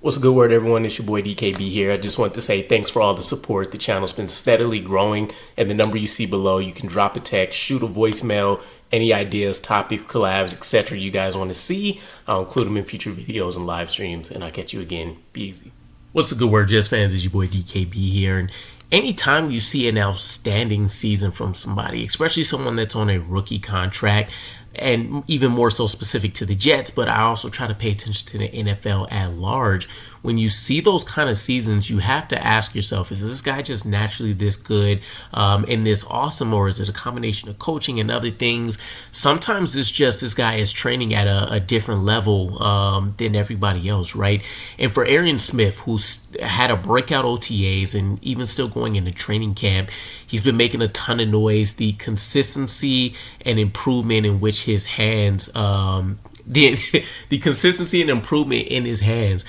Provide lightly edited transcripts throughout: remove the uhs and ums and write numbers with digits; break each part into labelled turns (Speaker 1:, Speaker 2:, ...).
Speaker 1: What's a good word, everyone? It's your boy DKB here. I just want to say thanks for all the support. The channel's been steadily growing, and the number you see below, you can drop a text, shoot a voicemail, any ideas, topics, collabs, etc. you guys want to see. I'll include them in future videos and live streams, and I'll catch you again. Be easy. What's a good word, Jets fans? It's your boy DKB here, and anytime you see an outstanding season from somebody, especially someone that's on a rookie contract, and even more so specific to the Jets, but I also try to pay attention to the NFL at large. When you see those kind of seasons, you have to ask yourself, is this guy just naturally this good and this awesome, or is it a combination of coaching and other things? Sometimes it's just this guy is training at a different level than everybody else, right? And for Arian Smith, who's had a breakout OTAs and even still going into training camp, he's been making a ton of noise. The consistency and improvement in which his hands the consistency and improvement in his hands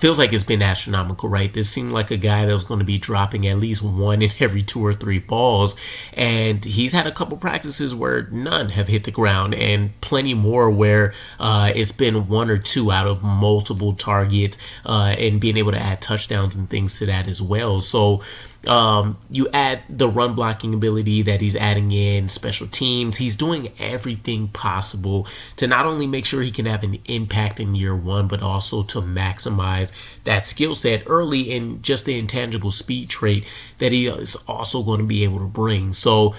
Speaker 1: feels like it's been astronomical, right? This seemed like a guy that was going to be dropping at least one in every 2 or 3 balls, and he's had a couple practices where none have hit the ground, and plenty more where it's been 1 or 2 out of multiple targets, and being able to add touchdowns and things to that as well. So you add the run blocking ability that he's adding in, special teams. He's doing everything possible to not only make sure he can have an impact in year 1, but also to maximize that skill set early and just the intangible speed trait that he is also going to be able to bring. So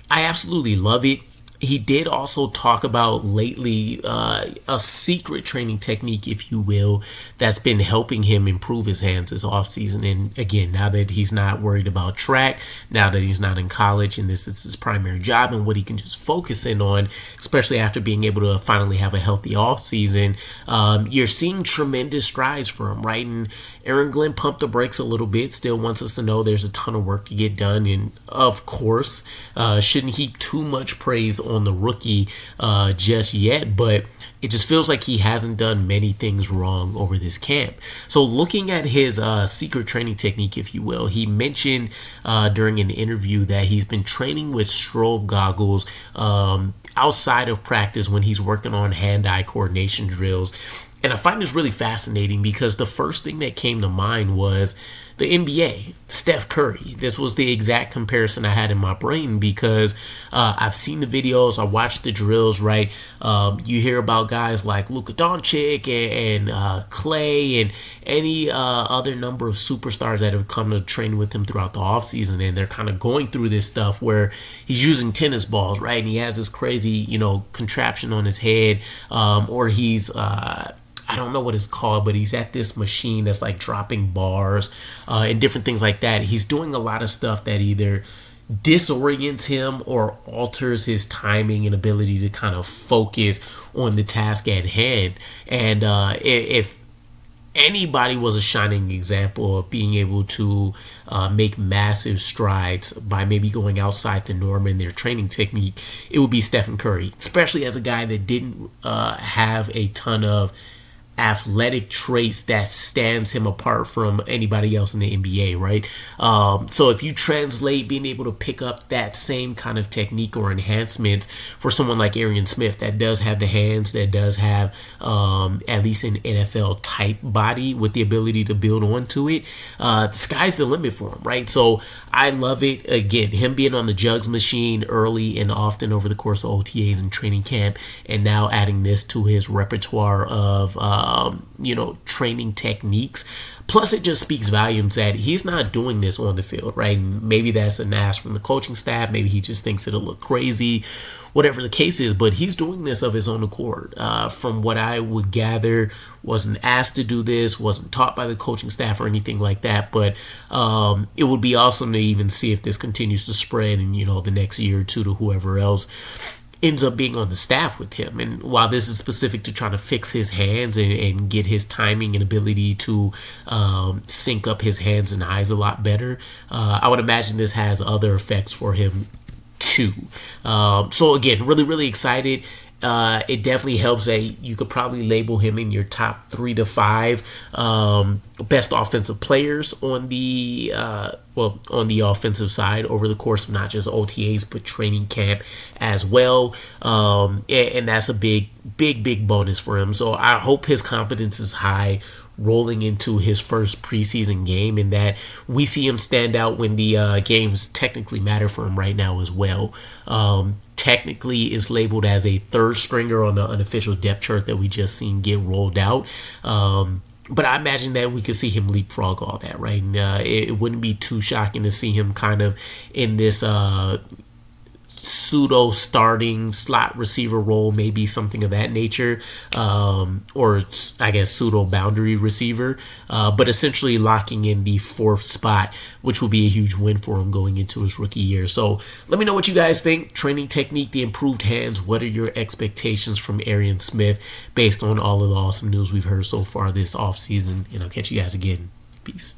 Speaker 1: I absolutely love it. He did also talk about lately a secret training technique, if you will, that's been helping him improve his hands this offseason. And again, now that he's not worried about track, now that he's not in college and this is his primary job and what he can just focus in on, especially after being able to finally have a healthy offseason, you're seeing tremendous strides for him, right? And Aaron Glenn pumped the brakes a little bit, still wants us to know there's a ton of work to get done. And of course, shouldn't heap too much praise on the rookie just yet, but it just feels like he hasn't done many things wrong over this camp. So looking at his secret training technique, if you will, he mentioned during an interview that he's been training with strobe goggles outside of practice when he's working on hand-eye coordination drills. And I find this really fascinating because the first thing that came to mind was the NBA, Steph Curry. This was the exact comparison I had in my brain because I've seen the videos, I watched the drills, right? You hear about guys like Luka Doncic and Clay and any other number of superstars that have come to train with him throughout the offseason, and they're kind of going through this stuff where he's using tennis balls, right? And he has this crazy, contraption on his head, or he's I don't know what it's called, but he's at this machine that's like dropping bars and different things like that. He's doing a lot of stuff that either disorients him or alters his timing and ability to kind of focus on the task at hand. And if anybody was a shining example of being able to make massive strides by maybe going outside the norm in their training technique, it would be Stephen Curry, especially as a guy that didn't have a ton of athletic traits that stands him apart from anybody else in the NBA, right? So if you translate being able to pick up that same kind of technique or enhancements for someone like Arian Smith that does have the hands, that does have at least an NFL type body with the ability to build onto it, the sky's the limit for him, right? So I love it. Again, him being on the jugs machine early and often over the course of OTAs and training camp, and now adding this to his repertoire of training techniques. Plus, it just speaks volumes that he's not doing this on the field, right? And maybe that's an ask from the coaching staff. Maybe he just thinks it'll look crazy, whatever the case is. But he's doing this of his own accord. From what I would gather, wasn't asked to do this, wasn't taught by the coaching staff or anything like that. But it would be awesome to even see if this continues to spread in, the next year or two to whoever else ends up being on the staff with him. And while this is specific to trying to fix his hands and get his timing and ability to sync up his hands and eyes a lot better, I would imagine this has other effects for him too. So again, really, really excited. It definitely helps that you could probably label him in your top 3 to 5 best offensive players on the offensive side over the course of not just OTAs but training camp as well, and that's a big bonus for him. So I hope his confidence is high rolling into his first preseason game, and that we see him stand out when the games technically matter for him right now as well. Technically is labeled as a third stringer on the unofficial depth chart that we just seen get rolled out. But I imagine that we could see him leapfrog all that, right? And it wouldn't be too shocking to see him kind of in this pseudo starting slot receiver role, maybe something of that nature, or I guess pseudo boundary receiver, but essentially locking in the 4th spot, which will be a huge win for him going into his rookie year. So let me know what you guys think. Training technique, the improved hands. What are your expectations from Arian Smith based on all of the awesome news we've heard so far this offseason? And I'll catch you guys again. Peace.